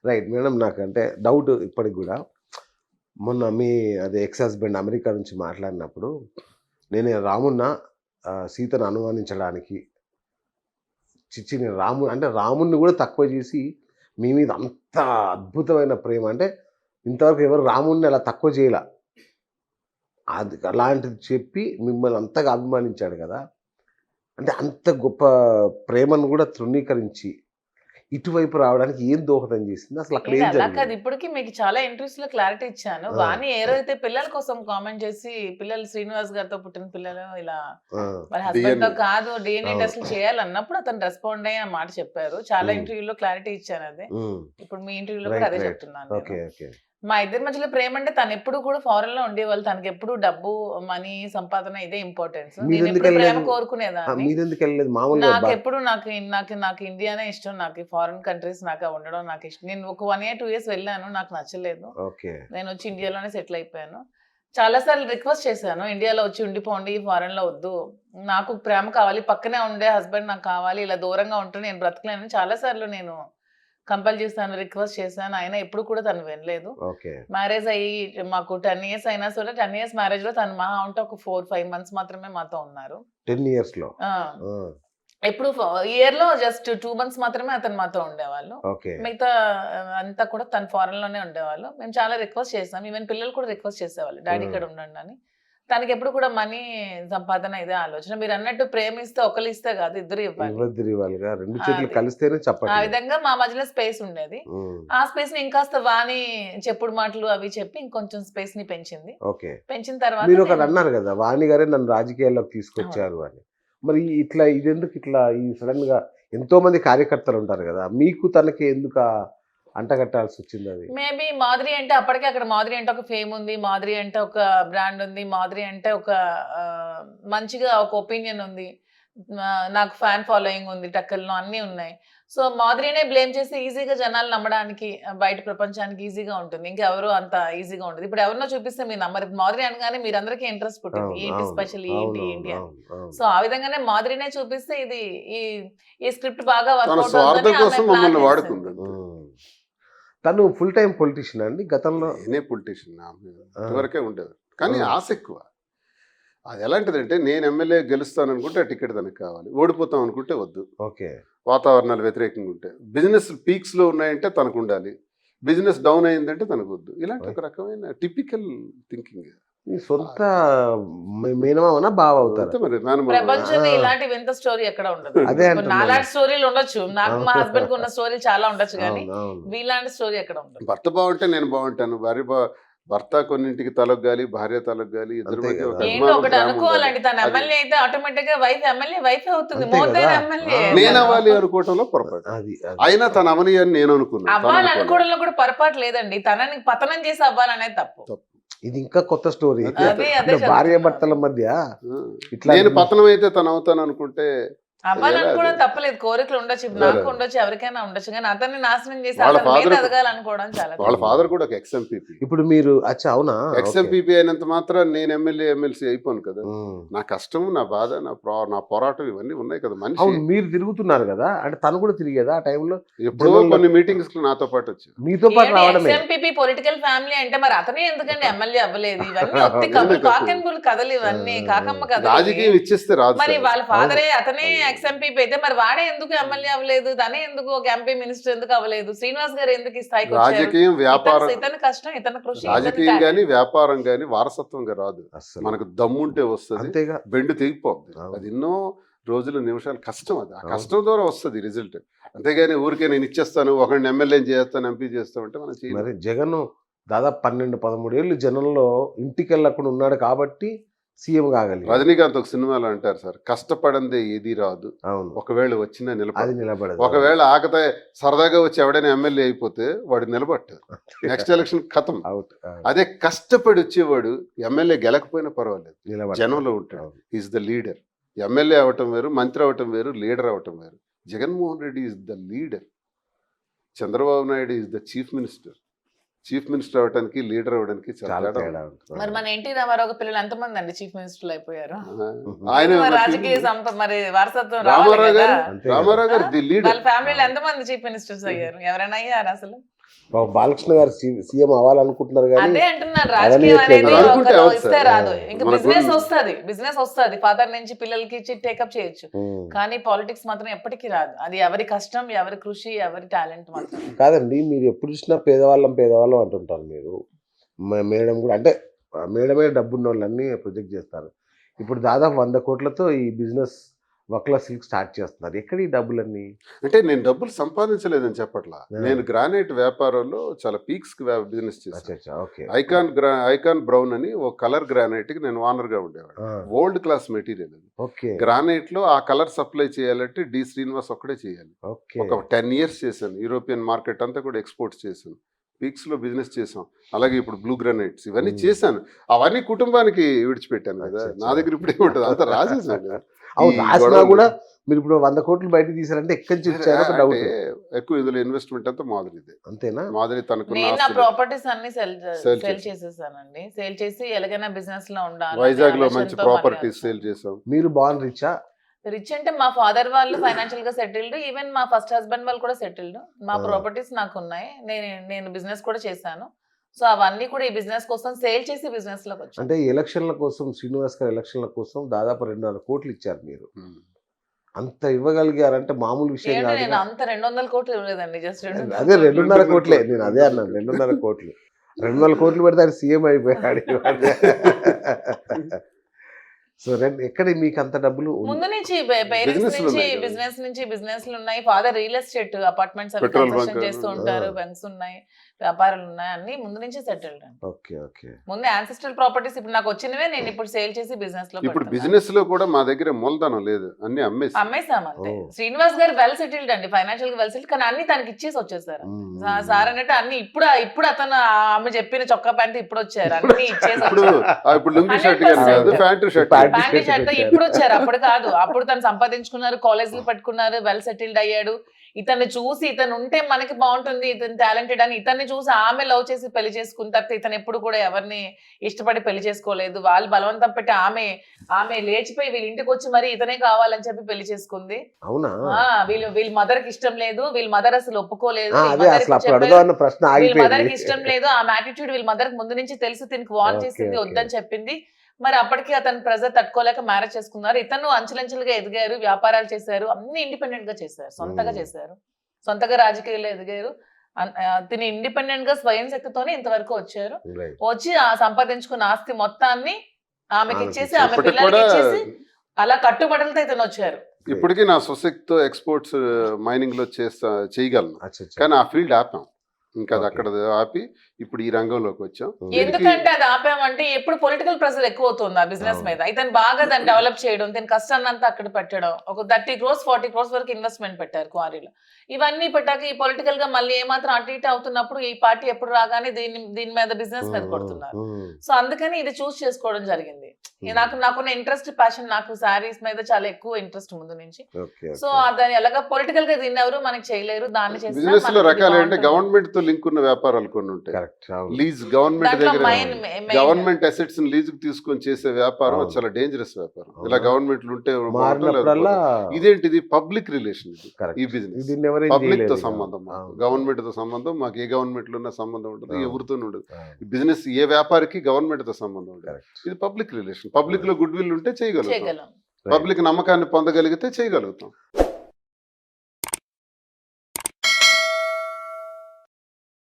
Right madam. నాకు అంటే doubt ఇప్పటికి కూడా, మొన్న మీ అదే ఎక్స్ హస్బెండ్ అమెరికా నుంచి మాట్లాడినప్పుడు, నేను సీతను అనుమానించడానికి చిచ్చి నేను అంటే రాముడిని కూడా తక్కువ చేసి మీ మీద అంత అద్భుతమైన ప్రేమ అంటే ఇంతవరకు ఎవరు రాముడిని అలా తక్కువ చేయలే. అది అలాంటిది చెప్పి మిమ్మల్ని అంతగా అభిమానించాడు కదా! అంటే అంత గొప్ప ప్రేమను కూడా తృణీకరించి ఇటువైపు రావడానికి ఏం దోహదం చేసింది? అసలు అక్కడ ఏం అలా కాదు. జరిగింది? ఇప్పటికి మీకు చాలా ఇంటర్వ్యూస్ లో క్లారిటీ ఇచ్చాను. ఆ! వాణి ఏదైతే పిల్లల కోసం కామెంట్ చేసి, పిల్లలు శ్రీనివాస్ గారితో పుట్టిన పిల్లలు ఇలా ఆ! వాళ్ళ హస్బెండ్ తో DNA. కాదు DNA అవును. టెస్ట్లు చేయాలన్నప్పుడు అతను రెస్పాండ్ అయ్యి ఆ మాట చెప్పారు. చాలా హ్మ్. ఇంటర్వ్యూలో క్లారిటీ ఇచ్చాను అది. హ్మ్. ఇప్పుడు మీ ఇంటర్వ్యూలో కూడా రైట్. అదే రైట్. చెప్తున్నాను ఓకే. నేను. ఓకే. మా ఇద్దరి మధ్యలో ప్రేమ అంటే తను ఎప్పుడు కూడా ఫారెన్ లో ఉండేవాళ్ళు. తనకి ఎప్పుడు డబ్బు, మనీ, సంపాదన ఇదే ఇంపార్టెన్స్. నేను ఎప్పుడు ప్రేమ మీరెందుకెళ్ళలేదు? కోరుకునేదాన్ని. మీరెందుకెళ్ళలేదు? మామూలుగా నాకెప్పుడు నాకు ఇండియానే ఇష్టం. నాకు ఫారిన్ కంట్రీస్ నాకు ఉండడం నాకు ఇష్టం. నేను ఒక 1 ఇయర్ 2 ఇయర్స్ వెళ్ళాను. నాకు నచ్చలేదు. ఓకే. నేను వచ్చి ఇండియాలోనే సెటిల్ అయిపోయాను. చాలా సార్లు రిక్వెస్ట్ చేశాను. ఇండియాలో వచ్చి ఉండిపోండి. ఫారెన్ లో వద్దు. నాకు ప్రేమ కావాలి. పక్కనే ఉండే హస్బెండ్ నాకు కావాలి. ఇలా దూరంగా ఉంటే నేను బ్రతకలేనని చాలా సార్లు నేను కంపల్ చేశాను. రిక్వెస్ట్ చేశాను. అయినా ఎప్పుడు కూడా తను వినలేదు. ఓకే. మ్యారేజ్ అయ్యి మాకు 10 ఇయర్స్ అయినా సరే 10 ఇయర్స్ మ్యారేజ్ లో తను మహా ఉంటే ఒక 4, 5 మంత్స్ మాత్రమే మాతో ఉన్నారు. 10 ఇయర్స్‌లో. ఆ! ఆ! ఎప్పుడు ఇయర్ లో జస్ట్ 2 మంత్స్ మాత్రమే అతను మాతో ఉండేవాళ్ళు. ఓకే. మిగతా అంతా కూడా తను ఫారెన్ లోనే ఉండేవాళ్ళు. మేము చాలా రిక్వెస్ట్ చేసాం. ఈవెన్ పిల్లలు కూడా రిక్వెస్ట్ చేసేవాళ్ళు. డాడీ ఇక్కడ ఉండండి అని. తనకి ఎప్పుడు కూడా మనీ సంపాదన ఇదే ఆలోచన. మీరు అన్నట్టు ప్రేమిస్తే ఒకళ్ళు ఇస్తే కాదు, ఇద్దరు ఇవ్వాలి. ఇవ్వద్దు ఇవ్వాలిగా. 2 చేతులు అది. కలిస్తేనే ఆ చప్పట్లు. విధంగా మా మధ్యలో స్పేస్ ఉండేది. హ్మ్. ఆ స్పేస్ ని ఇంకాస్త వాణి చెప్పుడు మాటలు అవి చెప్పి ఇంకొంచెం స్పేస్ ని పెంచింది. ఓకే. పెంచిన తర్వాత మీరు ఒకటి నేను అన్నారు కదా! వాణి గారే నన్ను రాజకీయాల్లోకి తీసుకొచ్చారు అని. మరి ఇట్లా ఇదెందుకు ఇట్లా ఈ సడెన్‌గా ఎంతోమంది కార్యకర్తలు ఉంటారు కదా! మీకు తనకి ఎందుకు అంటగట్టాల్సొచ్చింది అది? మేబీ మాధురి అంటే అప్పటికే అక్కడ మాధురి అంటే ఒక ఫేమ్ ఉంది. మాధురి అంటే ఒక బ్రాండ్ ఉంది. మాధురి అంటే ఒక మంచిగా ఒక ఒపీనియన్ ఉంది. నాకు ఫ్యాన్ ఫాలోయింగ్ ఉంది. టక్కల్లో అన్నీ ఉన్నాయి. సో మాధురినే బ్లేమ్ చేసి ఈజీగా జనాలు నమ్మడానికి బయట ప్రపంచానికి ఈజీగా ఉంటుంది. ఇంకెవరు అంత ఈజీగా ఉండదు. ఇప్పుడు ఎవరినో చూపిస్తే మీరు నమ్మరు. మాధురి అనగానే మీరందరికీ ఇంట్రెస్ట్ పుట్టింది. అవును. ఏంటి అవును. స్పెషల్ ఏంటి అవునవును. ఏంటి అని. అవును. అవును. సో ఆ విధంగానే మాధురినే చూపిస్తే ఇది ఈ ఈ స్క్రిప్ట్ బాగా తన వర్కౌట్ స్వార్థం అవుతుందని ఆమె కోసం ప్లాన్ మమ్మల్ని చేసింది. వాడుకుందండి. హ్మ్. తను ఫుల్ టైమ్ పొలిటీషియనా అండి గతంలో? నేనే పొలిటీషియన్ ఇంతవరకే ఉండేది. కానీ ఆశ ఎక్కువ. అది ఎలాంటిదంటే నేను ఎమ్మెల్యే గెలుస్తాను అనుకుంటే ఆ టికెట్ తనకు కావాలి. ఓడిపోతాం అనుకుంటే వద్దు. ఓకే. వాతావరణాలు వ్యతిరేకంగా ఉంటే. బిజినెస్ పీక్స్లో ఉన్నాయంటే తనకు ఉండాలి. బిజినెస్ డౌన్ అయిందంటే తనకు వద్దు. ఇలాంటి ఒక రకమైన టిపికల్ థింకింగ్. మీ సొంత మేనమామనా? బావ అవుతారా? అంతే మరి మేనమామ. ప్రపంచంలో ఇలాంటి వింత స్టోరీ ఎక్కడ ఉండదు. అదే ఇప్పుడు అంటున్నాను. నాలాంటి స్టోరీలు ఉండొచ్చు. నాకు మా హస్బెండ్ కు ఉన్న స్టోరీలు చాలా ఉండొచ్చు కానీ అవును. అవును. వీలాంటి స్టోరీ ఎక్కడ ఉండదు. భర్త బాగుంటే నేను బాగుంటాను. భర్త కొన్నింటికి తలొగ్గాలి, భార్య తలొగ్గాలి. ఇద్దరి అంతే మధ్య ఒక కదా. ఏంటి అభిమానం, ఒకటి ప్రేమ అనుకోవాలండి. ఉండాలి. తన అది ఎమ్మెల్యే అయితే ఆటోమేటిక్ గా వైఫ్ ఎమ్మెల్యే వైఫ్ అవుతుంది. అంతే మోర్ కదా. Then MLA. నేను అవ్వాలి అనుకోవటంలో పొరపాటు. అది అయినా తన అవని అని నేను అనుకున్నాను. తను అవ్వాలి అనుకోలేదు. అనుకోవడంలో కూడా పొరపాటు లేదండి. తనని పతనం చేసి అవ్వాలనేది తప్పు. తప్పు. ఇది ఇంకా కొత్త స్టోరీ. అదే. అదే అంటే భార్య చెప్తున్నాను. భర్తల మధ్య ఇట్లా నేను పతనం అయితే తను అవుతాను అనుకుంటే అవ్వాలనుకోవడం తప్పలేదు. కోరికలు ఉండొచ్చు. ఇప్పుడు నాకు సరే. ఉండొచ్చు, ఎవరికైనా ఉండొచ్చు. కానీ అతన్ని నాశనం చేసి వాళ్ళ అతని మీద father- ఎదగాలనుకోవడం చాలా వాళ్ళ ఫాదర్ కూడా ఒక ఎక్స్ఎంపీపీ. ఇప్పుడు మీరు అచ్చా అవునా? ఎక్స్ఎంపీపీ అయినంత మాత్రం నేను ఎమ్మెల్యే ఎమ్మెల్సీ అయిపోను కదా. ఉమ్. నా కష్టం, నా బాధ, నా పోరాటం ఇవన్నీ ఉన్నాయి కదా. మనిషి అవును, మీరు తిరుగుతున్నారు కదా, అంటే తను కూడా తిరిగేదా ఆ టైంలో? ఎప్పుడో కొన్ని మీటింగ్స్ నాతో పాటు వచ్చారు. మీతో పాటు రావడమే. ఎస్ఎంపీపీ పొలిటికల్ ఫ్యామిలీ అంటే మరి అతనే ఎందుకండి ఎమ్మెల్యే అవ్వలేదు? ఇవన్నీ ఒత్తి కబుల్ కాకెన్బుల్ కథలు, ఇవన్నీ కాకమ్మ కథలు. రాజకీయం ఇచ్చేస్తే రాదు మరి సార్. వాళ్ళ ఫాదరే అతనే ఎక్స్ఎంపీపీ అయితే మరి వాడే ఎందుకు ఎమ్మెల్యే అవ్వలేదు? తనే ఎందుకు ఒక ఎంపీ మినిస్టర్ ఎందుకు అవ్వలేదు? శ్రీనివాస్ గారు ఎందుకు ఈ స్థాయికి వచ్చారు? రాజకీయం వ్యాపారం, ఇతని కష్టం, ఇతని కృషి, రాజకీయం గాని వ్యాపారం గాని వారసత్వంగా రాదు. అస్సలు. మనకు దమ్ముంటే వస్తుంది, అంతేగా. బెండు తెగిపోద్ది. అవును. అది ఎన్నో రోజులు నిమిషాలు కష్టం. అది ఆ కష్టం ద్వారా వస్తుంది రిజల్ట్. అంతేగాని ఊరికే నేను ఇచ్చేస్తాను, ఒకరిని ఎమ్మెల్యే చేస్తాను, ఎంపీ చేస్తాను అంటే మనం చేయలేం. మరి జగన్ దాదాపు 12-13 ఏళ్ళు జనంలో ఇంటికి వెళ్ళకుండా ఉన్నాడు కాబట్టి సీఎం కాగలిగాడు. రజనీకాంత్ ఒక సినిమాలో అంటారు సార్, కష్టపడందే ఏది రాదు, అవును, ఒకవేళ వచ్చినా అది నిలబడదు. నిలబడదు. ఒకవేళ ఆకతే సరదాగా వచ్చి ఎవడైనా ఎమ్మెల్యే అయిపోతే వాడు నిలబట్టారు, నెక్స్ట్ ఎలక్షన్ ఖతం. అవుట్ అదే కష్టపడి వచ్చేవాడు ఎమ్మెల్యే గెలకపోయినా పర్వాలేదు, నిలబడదు. జనంలో ఉంటాడు. Is the leader. ఎమ్మెల్యే అవటం వేరు, మంత్రి అవటం వేరు, లీడర్ అవటం వేరు. Jaganmohan Reddy is the leader. Chandrababu Naidu is the chief minister. Chief minister అవడానికి, లీడర్ అవడానికి చాలా చాలా తేడా తేడా. ఉంటుంది. మరి మన ఎన్టీ రామారావు పిల్లలు ఎంతమంది అండి చీఫ్ మినిస్టర్లు అయిపోయారు? ఆయన మరి రాజకీయ మరి వారసత్వం రావాలి రామారావు కదా. గారు, అంతే రామారావు గారు ది లీడర్. వాళ్ళ ఫ్యామిలీలో ఎంతమంది చీఫ్ మినిస్టర్స్ అయ్యారు? ఎవరైనా అయ్యారు అసలు? బాలకృష్ణ గారు సీఎం అవ్వాలనుకుంటున్నారు కానీ అదే అంటున్నాను, అవన్నీ రాజకీయం అనేది ఎట్లేదు. అనుకుంటే ఒకరు అవ్వదు ఇస్తే సార్. రాదు. ఇంకా మన బిజినెస్ గురువు- వస్తుంది, బిజినెస్ వస్తుంది, ఫాదర్ నుంచి పిల్లలకి ఇచ్చి టేకప్ చేయొచ్చు. ఉమ్. కానీ పాలిటిక్స్ మాత్రం ఎప్పటికీ రాదు. అది ఎవరి కష్టం, ఎవరి కృషి, ఎవరి టాలెంట్ మాత్రం. కాదండి, మీరు ఎప్పుడు చూసినా పేదవాళ్ళం అంటుంటారు మీరు. మేడం కూడా అంటే మేడమే డబ్బున్న వాళ్ళన్నీ ప్రొజెక్ట్ చేస్తారు. ఇప్పుడు దాదాపు 100 కోట్లతో ఈ బిజినెస్ వక్లా సిల్క్ స్టార్ట్ చేస్తున్నారు. ఎక్కడ ఈ డబ్బులన్నీ? అంటే నేను డబ్బులు సంపాదించలేదని చెప్పట్లా. నేను గ్రానైట్ వ్యాపారంలో చాలా పీక్స్ బిజినెస్ చేశాను. అచ్చా, ఓకే. ఐకాన్ బ్రౌన్ అని ఒక కలర్ గ్రానైట్ కి నేను ఓనర్ గా ఉండేవాడు. వరల్డ్ క్లాస్ మెటీరియల్ అది. ఓకే, గ్రానైట్ లో ఆ కలర్ సప్లై చేయాలంటే డి శ్రీనివాస్ ఒక్కడే చేయాలి. ఓకే. ఒక 10 years చేశాను. యూరోపియన్ మార్కెట్ అంతా కూడా ఎక్స్పోర్ట్ చేశాను. పీక్స్ లో బిజినెస్ చేసాం. అలాగే ఇప్పుడు బ్లూ గ్రానైట్స్ ఇవన్నీ చేశాను. అవన్నీ కుటుంబానికి విడిచిపెట్టాను కదా. అచ్చా. నా దగ్గర ఇప్పుడు ఏముంటుంది, అంత రాసేసాను. అవును, ఈ రాసినా గొడవలు- కూడా మీరు ఇప్పుడు 100 కోట్లు బయటకు తీసారంటే ఎక్కడి నుంచి ఇచ్చారో ఒక డౌట్. అంటే ఎక్కువ ఇందులో ఇన్వెస్ట్మెంట్ అంతా మాదిరిదే. అంతేనా? మాదిరి తనకున్న నేను నా ఆస్తులు. ప్రాపర్టీస్ అన్ని Sell సేల్ చేశాను. చేసేసానండి. సేల్ చేసి ఎలాగైనా బిజినెస్ లో ఉండాలి. వైజాగ్ లో మంచి ప్రాపర్టీస్ సేల్ చేసాం. మీరు బాన్ రిచా? రిచ్ అంటే మా ఫాదర్ వాళ్ళు ఫైనాన్షియల్ గా సెటిల్డ్, ఈవెన్ మా ఫస్ట్ హస్బెండ్ వాళ్ళు కూడా సెటిల్డ్. మా ప్రాపర్టీస్ నాకు ఉన్నాయి. నేను బిజినెస్ కూడా చేశాను. సో అవన్నీ కూడా ఈ బిజినెస్ కోసం సేల్ చేసి బిజినెస్ లోకి వచ్చాను. అంటే ఎలక్షన్ల కోసం శ్రీనివాస్ గారు ఎలక్షన్ల కోసం దాదాపు 200 కోట్లు ఇచ్చారు మీరు. అంత ఇవ్వగలిగారంటే మామూలు విషయం ఏంటో కాదు. నేను అంత 200 కోట్లు ఇవ్వలేదండి, జస్ట్ 200 అదే 2.5 కోట్లే, నేను అదే అన్నాను, 2.5 కోట్లు. 200 కోట్లు పెడితే ఆయన సీఎం అయిపోయాడు. సో ఎక్కడ మీకు అంత డబ్బులు? ముందు నుంచి Business లు ఉన్నాయి కదా. బిజినెస్ లు ఉన్నాయి. ఫాదర్ రియల్ ఎస్టేట్ అపార్ట్మెంట్స్ అవి Petrol కన్స్ట్రక్షన్ bunk, చేస్తూ ఉంటారు. బ్యాంక్స్ ఉన్నాయి, వ్యాపారాలు ఉన్నాయి, అన్ని ముందు నుంచి సెటిల్డ్ అండి. Okay, okay. ముందు యాన్సిస్ట్రల్ ప్రాపర్టీస్ ఇప్పుడు నాకు వచ్చినవే నేను ఇప్పుడు సేల్ చేసి బిజినెస్ లో ఇప్పుడు పెడుతున్నాను. బిజినెస్ లో కూడా మా దగ్గర మూలధనం లేదు, అన్ని అమ్మేసి. అమ్మేసాం అంతే. ఓ. శ్రీనివాస్ గారు వెల్ సెటిల్డ్ అండి, ఫైనాన్షియల్ గా వెల్ సెటిల్డ్, కానీ అన్ని తనకి ఇచ్చేసి వచ్చేసారు. సార్ అన్నట్టు అన్ని ఇప్పుడు అతను ఆమె చెప్పిన చొక్కా ప్యాంట్ ఇప్పుడు వచ్చారు, అన్ని ఇచ్చేసి ఇప్పుడు వచ్చారు. ఇప్పుడు లుంగి షర్ట్ కానీ కాదు, 100%. Pant shirt. Pant pant shirt shirt పెట్టారు. ఇప్పుడు వచ్చారు, అప్పుడు కాదు. అప్పుడు తను సంపాదించుకున్నారు, కాలేజీలు పట్టుకున్నారు, వెల్ సెటిల్డ్ అయ్యాడు. ఇతన్ని చూసి ఇతను ఉంటే మనకి బాగుంటుంది, ఇతను టాలెంటెడ్ అని ఇతన్ని చూసి ఆమె లవ్ చేసి పెళ్లి చేసుకున్న తర్వాత ఇతను ఎప్పుడు కూడా ఎవరిని ఇష్టపడి పెళ్లి చేసుకోలేదు. వాళ్ళు బలవంతం పెట్టి ఆమె లేచిపోయి వీళ్ళ ఇంటికి వచ్చి మరి ఇతనే కావాలని చెప్పి పెళ్లి చేసుకుంది. అవునా? వీళ్ళ మదర్ కి ఇష్టం లేదు, వీళ్ళ మదర్ అసలు ఒప్పుకోలేదు. అదే అసలు అప్పుడు అడగాలన్న ప్రశ్న వీళ్ళ మదర్ కి ఆగిపోయింది. ఇష్టం లేదు, ఆమె యాటిట్యూడ్ వీళ్ళ మదర్ కి ముందు నుంచి తెలుసు, దీనికి వార్న్ Okay, చేసింది, okay. వద్దని చెప్పింది. మరి అప్పటికి అతను ప్రెజర్ తట్టుకోలేక మ్యారేజ్ చేసుకున్నారు. ఇతను అంచెలంచెలుగా ఎదిగారు, వ్యాపారాలు చేశారు, అన్ని ఇండిపెండెంట్ గా చేశారు, సొంతగా చేశారు, సొంతగా రాజకీయాల్లో ఎదిగారు. తిని ఇండిపెండెంట్ గా స్వయం శక్తితోనే ఇంతవరకు వచ్చారు. Right. వచ్చి ఆ సంపాదించుకున్న ఆస్తి మొత్తాన్ని ఆమెకి ఇచ్చేసి ఆమె ఇప్పటికి పిల్లలకి కూడా ఇచ్చేసి అలా కట్టుబడులతో ఇతను వచ్చారు. ఇప్పటికీ నా సొసైటీతో ఎక్స్పోర్ట్స్ మైనింగ్ లో చేయగలను, అచ్చా, అచ్చా. కానీ ఆ ఫీల్డ్ ఆపాం. ఇంకా అది Okay. అక్కడ ఆపి ఇప్పుడు ఈ రంగంలోకి వచ్చాం. ఎందుకంటే అది ఆపామంటే ఎప్పుడు పొలిటికల్ ప్రెషర్ ఎక్కువ అవుతుంది ఆ బిజినెస్ అవును. మీద. ఇతను బాగా దాన్ని డెవలప్ చేయడం, దీని కష్టాన్ని అంతా అక్కడ పెట్టడం, ఒక 30 crores 40 crores వరకు ఇన్వెస్ట్మెంట్ పెట్టారు క్వారీలో. ఇవన్నీ పెట్టాక ఈ పొలిటికల్ గా మళ్ళీ ఏమాత్రం అటు ఇటు అవుతున్నప్పుడు ఈ పార్టీ ఎప్పుడు రాగానే దీని మీద బిజినెస్ మీద కొడుతున్నారు. సో అందుకని ఇది చూస్ చేసుకోవడం జరిగింది. నాకున్న ఇంట్రెస్ట్, ప్యాషన్, నాకు శారీస్ మీద చాలా ఎక్కువ ఇంట్రెస్ట్ ముందు నుంచి. Okay, so okay. దాని ఎలాగా పొలిటికల్ గా దీన్ని ఎవరు మనకి చేయలేరు, దాన్ని చేసినా బిజినెస్ లో మనకి రకాలు అంటే బాగుంటుంది. గవర్నమెంట్ తో లింక్ ఉన్న వ్యాపారాలు కొన్ని ఉంటాయి. Correct, అవును. లీజ్ గవర్నమెంట్ దాంట్లో దగ్గర main- గవర్నమెంట్ అసెట్స్ లీజ్ తీసుకొని చేసే వ్యాపారం అవును. అది చాలా డేంజరస్ వ్యాపారం. అవును. ఇలా గవర్నమెంట్ ఉంటే మారినప్పుడల్లా ఇదేంటిది పబ్లిక్ రిలేషన్ ఇది. correct. ఈ బిజినెస్ దీన్ని ఎవరేం పబ్లిక్ తో చేయలేరు. సంబంధం, అవును. గవర్నమెంట్ తో సంబంధం, మాకు ఏ గవర్నమెంట్ లో ఉన్న సంబంధం ఉండదు, అవును. ఎవరితో ఉండదు. అవును. బిజినెస్ ఏ వ్యాపారికి గవర్నమెంట్ తో సంబంధం ఉండదు. Correct. ఇది పబ్లిక్ రిలేషన్. పబ్లిక్ లో గుడ్ విల్ ఉంటే చేయగలుగుతాం, చేయగలం. పబ్లిక్ నమ్మకాన్ని పొందగలిగితే చేయగలుగుతాం.